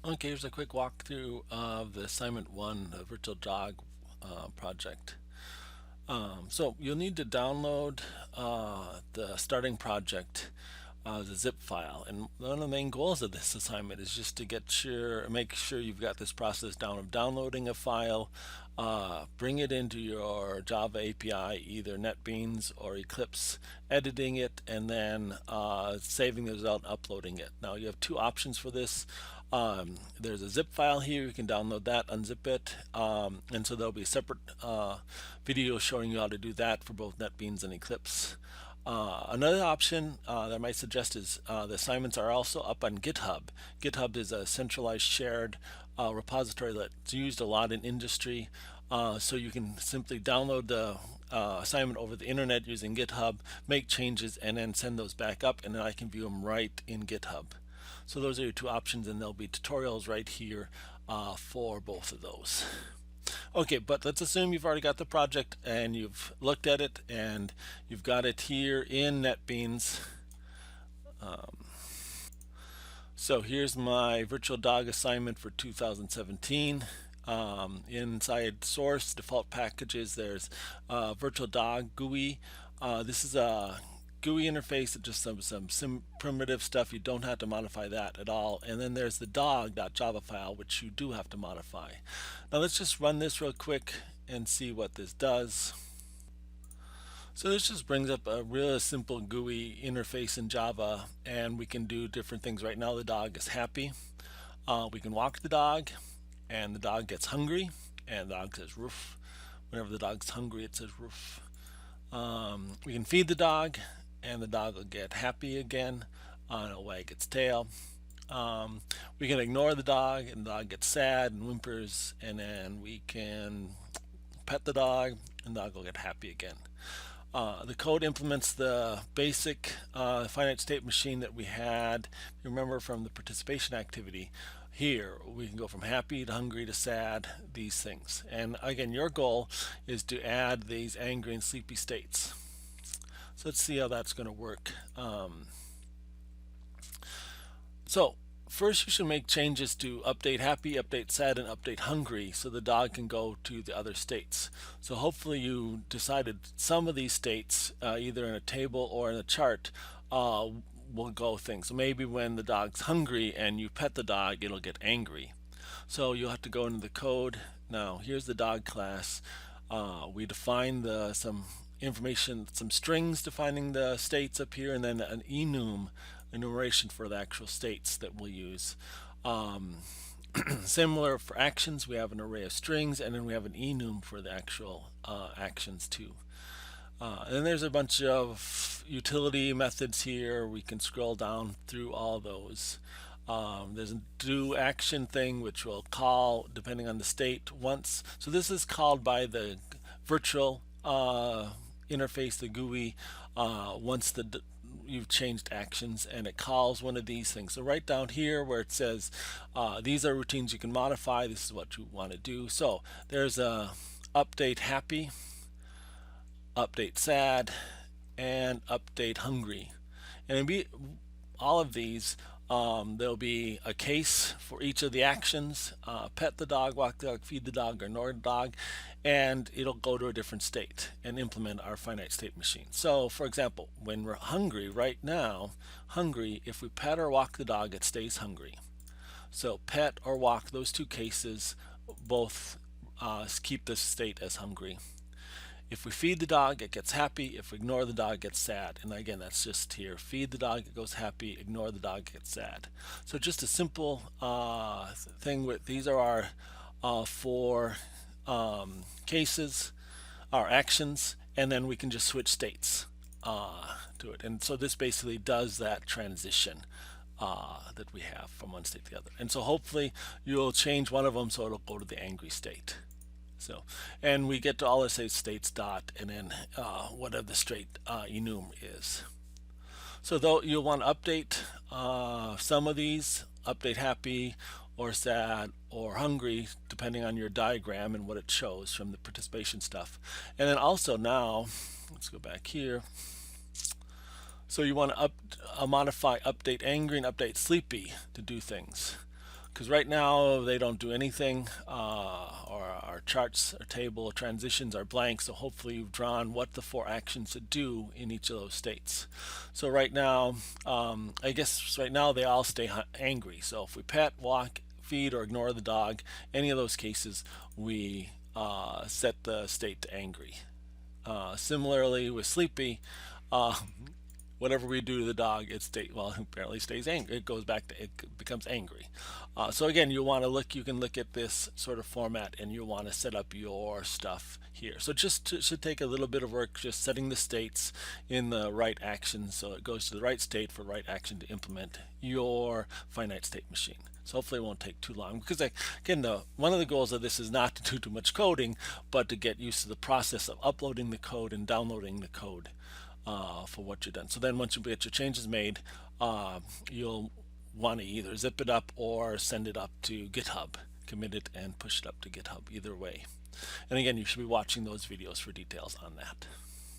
Okay, here's a quick walkthrough of the assignment one, the virtual dog project. So you'll need to download the starting project, the zip file, and one of the main goals of this assignment is just to make sure you've got this process down of downloading a file, bring it into your Java API, either NetBeans or Eclipse, editing it, and then saving the result and uploading it. Now you have two options for this. There's a zip file here. You can download that, unzip it, and so there'll be a separate video showing you how to do that for both NetBeans and Eclipse. Another option that I might suggest is the assignments are also up on GitHub. GitHub is a centralized shared repository that's used a lot in industry. So you can simply download the assignment over the internet using GitHub, make changes, and then send those back up, and then I can view them right in GitHub. So those are your two options, and there'll be tutorials right here for both of those. Okay, but let's assume you've already got the project and you've looked at it and you've got it here in NetBeans. So here's my virtual dog assignment for 2017. Inside source default packages, there's virtual dog GUI. This is a GUI interface, just some primitive stuff. You don't have to modify that at all. And then there's the dog.java file, which you do have to modify. Now let's just run this real quick and see what this does. So this just brings up a real simple GUI interface in Java, and we can do different things. Right now the dog is happy. We can walk the dog, and the dog gets hungry, and the dog says roof. Whenever the dog's hungry, it says roof. We can feed the dog, and the dog will get happy again, and it'll wag its tail. We can ignore the dog, and the dog gets sad and whimpers, and then we can pet the dog, and the dog will get happy again. The code implements the basic finite state machine that we had, remember, from the participation activity. Here we can go from happy to hungry to sad, these things. And again, your goal is to add these angry and sleepy states. So let's see how that's going to work. So first you should make changes to update happy, update sad, and update hungry so the dog can go to the other states. So hopefully you decided some of these states, either in a table or in a chart, will go things. So maybe when the dog's hungry and you pet the dog, it'll get angry. So you'll have to go into the code. Now here's the dog class. We define some information, some strings defining the states up here, and then an enum, enumeration for the actual states that we'll use. Similar for actions, we have an array of strings, and then we have an enum for the actual actions too. And then there's a bunch of utility methods here. We can scroll down through all those. There's a do action thing which will call, depending on the state, once. So this is called by the virtual interface, the GUI, once you've changed actions, and it calls one of these things. So right down here where it says these are routines you can modify, this is what you want to do. So there's a update happy, update sad, and update hungry. And it'll be all of these. There'll be a case for each of the actions: pet the dog, walk the dog, feed the dog, or ignore the dog, and it'll go to a different state and implement our finite state machine. So for example, when we're hungry right now, if we pet or walk the dog, it stays hungry. So pet or walk, those two cases both keep this state as hungry. If we feed the dog, it gets happy. If we ignore the dog, it gets sad. And again, that's just here. Feed the dog, it goes happy. Ignore the dog, it gets sad. So just a simple thing with these are our four cases, our actions, and then we can just switch states to it. And so this basically does that transition that we have from one state to the other. And so hopefully you'll change one of them so it'll go to the angry state. So, and we get to all the states dot, and then whatever the straight enum is. So though you'll want to update some of these, update happy or sad or hungry, depending on your diagram and what it shows from the participation stuff. And then also now, let's go back here. So you want to modify update angry and update sleepy to do things. because right now they don't do anything, or our charts, our table, or transitions are blank. So hopefully you've drawn what the 4 actions to do in each of those states. So right now, I guess right now they all stay angry. So if we pet, walk, feed, or ignore the dog, any of those cases, we set the state to angry. Similarly with sleepy, uh, whatever we do to the dog, apparently stays angry. It goes back to, it becomes angry. So again, you want to look. You can look at this sort of format, and you want to set up your stuff here. So should take a little bit of work, just setting the states in the right action, so it goes to the right state for the right action to implement your finite state machine. So hopefully it won't take too long, because again, one of the goals of this is not to do too much coding, but to get used to the process of uploading the code and downloading the code for what you've done. So then once you get your changes made, you'll want to either zip it up or send it up to GitHub, commit it and push it up to GitHub, either way. And again, you should be watching those videos for details on that.